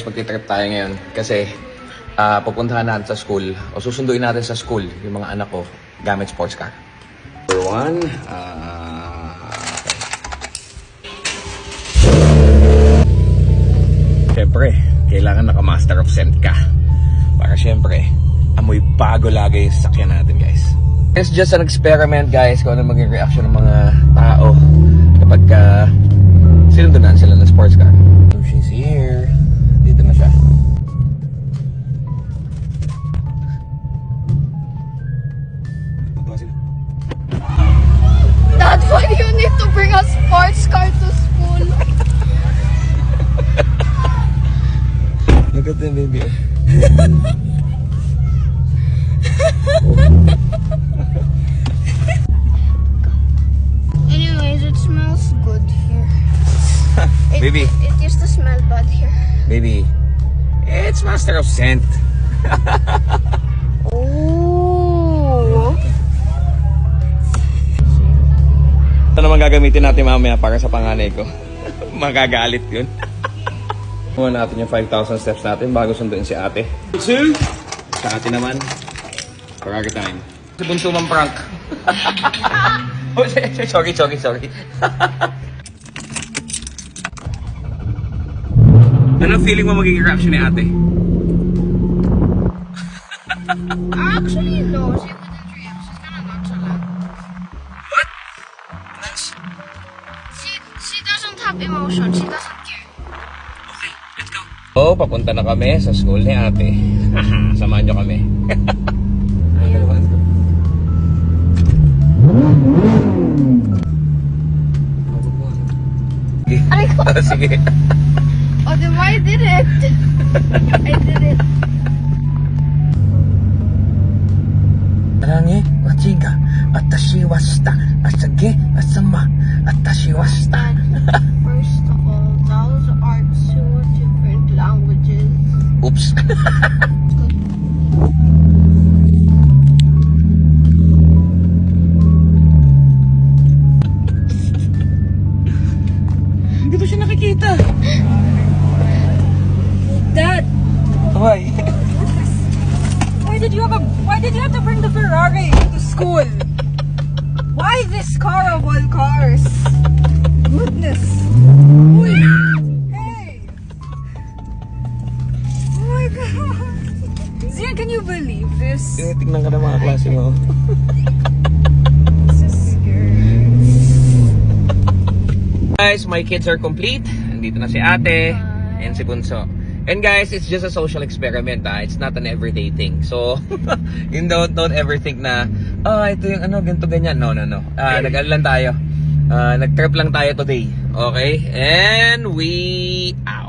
guys, magti-trip tayo ngayon kasi pupuntahan natin sa school o susunduin natin sa school yung mga anak ko gamit sports car. Number one, Siyempre, kailangan naka-master of scent ka. Para siyempre, amoy bago lagi yung sasakyan natin, guys. It's just an experiment, guys, kung ano maging reaction ng mga tao kapag sinundunan sila ng sports car. So she's here. Dito na siya. Dad, why do you need to bring a sports car to school? Look at them, baby. Anyways, it smells good here. Baby. It used to smell bad here. Baby, it's master of scent. Oh. Ito naman gagamitin natin mamaya para sa panganay ko. Magagalit yun. Muna natin yung 5,000 steps natin bago sunduin si ate. Bunso! Sa ate naman, paragi time. Si Bunso mang prank. Oh, sorry. Ano feeling mo magiging reaction ni ate? Actually, no. She wouldn't react. She's kind of nonchalant. What? She doesn't have emotion. She doesn't care. Okay, let's go. Oh, papunta na kami sa school ni ate. Samahan nyo kami. Ay, ko. Sige. Oh, then why did it? I did it. Rangi, wachiga, atashi wa shita, asage, asama, atashi wa shita. First of all, those are two different languages. Oops. Hindi ko siya nakikita. Dad, Why? why did you have to bring the Ferrari to school? Why this car of all cars? Goodness. Uy. Hey. Oh my God. Zian, can you believe this? Tingnan ka ng mga klase mo. This is scary. Guys, my kids are complete. Nandito na si ate and si Bunso. And guys, it's just a social experiment, It's not an everyday thing. So, you don't ever think na, ito yung ganito ganyan. No. Nag-ano lang tayo. Nag-trip lang tayo today. Okay? And we out.